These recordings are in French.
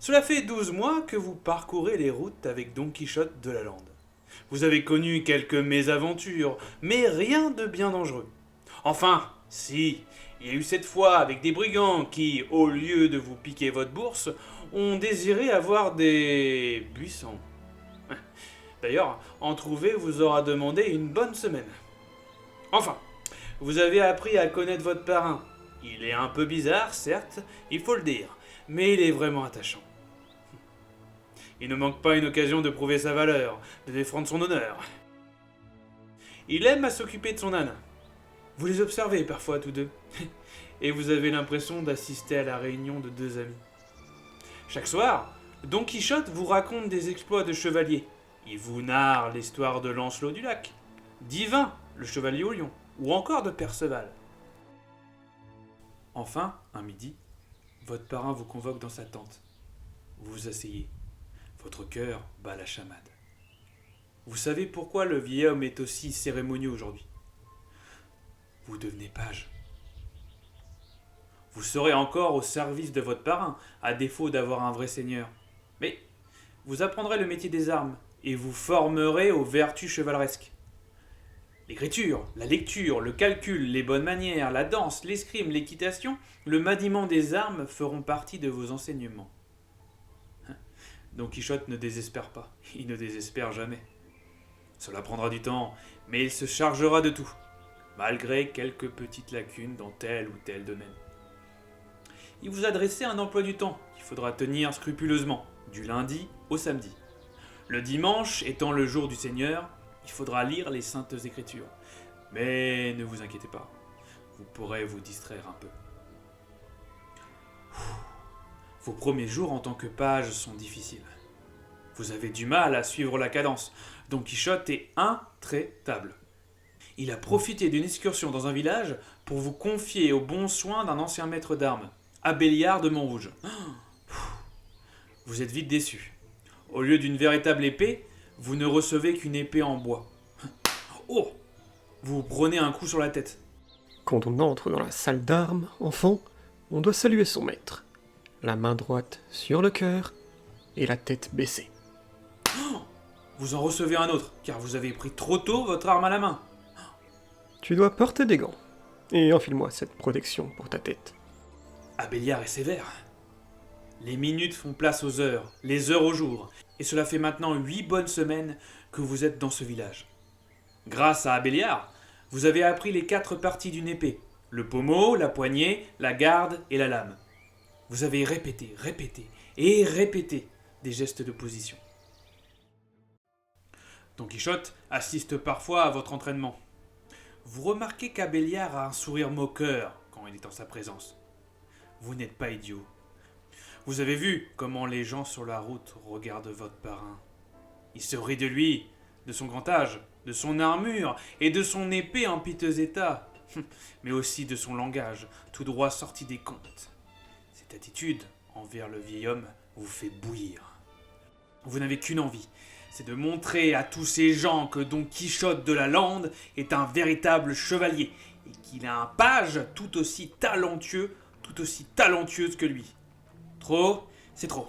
Cela fait 12 mois que vous parcourez les routes avec Don Quichotte de la Lande. Vous avez connu quelques mésaventures, mais rien de bien dangereux. Enfin, si, il y a eu cette fois avec des brigands qui, au lieu de vous piquer votre bourse, ont désiré avoir des buissons. D'ailleurs, en trouver vous aura demandé une bonne semaine. Enfin, vous avez appris à connaître votre parrain. Il est un peu bizarre, certes, il faut le dire, mais il est vraiment attachant. Il ne manque pas une occasion de prouver sa valeur, de défendre son honneur. Il aime à s'occuper de son âne. Vous les observez parfois tous deux, et vous avez l'impression d'assister à la réunion de deux amis. Chaque soir, Don Quichotte vous raconte des exploits de chevalier. Il vous narre l'histoire de Lancelot du Lac, d'Yvain, le chevalier au lion, ou encore de Perceval. Enfin, un midi, votre parrain vous convoque dans sa tente. Vous vous asseyez. Votre cœur bat la chamade. Vous savez pourquoi le vieil homme est aussi cérémonieux aujourd'hui. Vous devenez page. Vous serez encore au service de votre parrain, à défaut d'avoir un vrai seigneur. Mais vous apprendrez le métier des armes et vous formerez aux vertus chevaleresques. L'écriture, la lecture, le calcul, les bonnes manières, la danse, l'escrime, l'équitation, le maniement des armes feront partie de vos enseignements. Don Quichotte ne désespère pas, il ne désespère jamais. Cela prendra du temps, mais il se chargera de tout, malgré quelques petites lacunes dans tel ou tel domaine. Il vous a dressé un emploi du temps qu'il faudra tenir scrupuleusement, du lundi au samedi. Le dimanche étant le jour du Seigneur, il faudra lire les saintes écritures. Mais ne vous inquiétez pas, vous pourrez vous distraire un peu. Vos premiers jours en tant que page sont difficiles. Vous avez du mal à suivre la cadence. Don Quichotte est intraitable. Il a profité d'une excursion dans un village pour vous confier aux bons soins d'un ancien maître d'armes, Abéliard de Montrouge. Vous êtes vite déçu. Au lieu d'une véritable épée, vous ne recevez qu'une épée en bois. Oh! Vous prenez un coup sur la tête. Quand on entre dans la salle d'armes, enfant, on doit saluer son maître. La main droite sur le cœur et la tête baissée. Vous en recevez un autre, car vous avez pris trop tôt votre arme à la main. Tu dois porter des gants. Et enfile-moi cette protection pour ta tête. Abéliard est sévère. Les minutes font place aux heures, les heures aux jours, et cela fait maintenant 8 bonnes semaines que vous êtes dans ce village. Grâce à Abéliard, vous avez appris les 4 parties d'une épée, le pommeau, la poignée, la garde et la lame. Vous avez répété des gestes de position. Don Quichotte assiste parfois à votre entraînement. Vous remarquez qu'Abéliard a un sourire moqueur quand il est en sa présence. Vous n'êtes pas idiot. Vous avez vu comment les gens sur la route regardent votre parrain. Ils se rient de lui, de son grand âge, de son armure et de son épée en piteux état, mais aussi de son langage, tout droit sorti des contes. Cette attitude envers le vieil homme vous fait bouillir. Vous n'avez qu'une envie, c'est de montrer à tous ces gens que Don Quichotte de la Lande est un véritable chevalier et qu'il a un page tout aussi talentueuse que lui. Trop, c'est trop.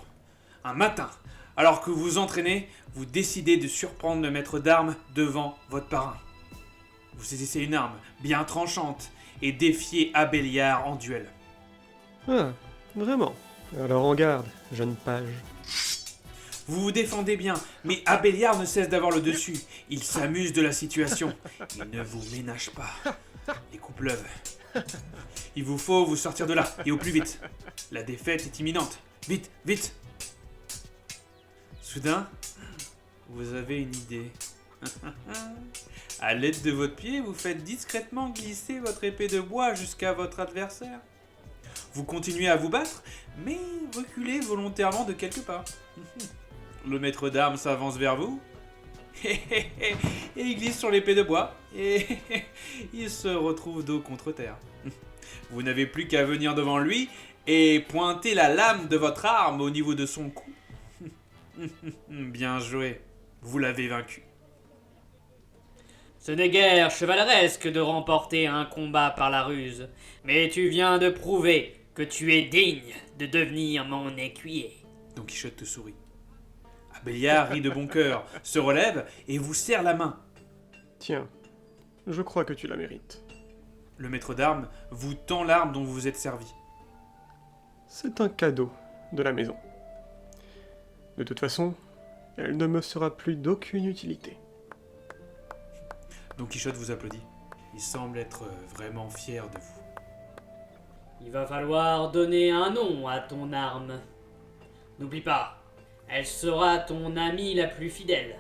Un matin, alors que vous entraînez, vous décidez de surprendre le maître d'armes devant votre parrain. Vous saisissez une arme bien tranchante et défiez Abéliard en duel. Ah, vraiment. Alors en garde, jeune page. Vous vous défendez bien, mais Abéliard ne cesse d'avoir le dessus. Il s'amuse de la situation. Il ne vous ménage pas. Les coups pleuvent. Il vous faut vous sortir de là, et au plus vite. La défaite est imminente. Vite, vite. Soudain, vous avez une idée. À l'aide de votre pied, vous faites discrètement glisser votre épée de bois jusqu'à votre adversaire. Vous continuez à vous battre, mais reculez volontairement de quelques pas. Le maître d'armes s'avance vers vous, et il glisse sur l'épée de bois, et il se retrouve dos contre terre. Vous n'avez plus qu'à venir devant lui et pointer la lame de votre arme au niveau de son cou. Bien joué, vous l'avez vaincu. Ce n'est guère chevaleresque de remporter un combat par la ruse, mais tu viens de prouver que tu es digne de devenir mon écuyer. Don Quichotte sourit. Abéliard rit de bon cœur, se relève et vous serre la main. Tiens, je crois que tu la mérites. Le maître d'armes vous tend l'arme dont vous vous êtes servi. C'est un cadeau de la maison. De toute façon, elle ne me sera plus d'aucune utilité. Don Quichotte vous applaudit. Il semble être vraiment fier de vous. Il va falloir donner un nom à ton arme. N'oublie pas, elle sera ton amie la plus fidèle.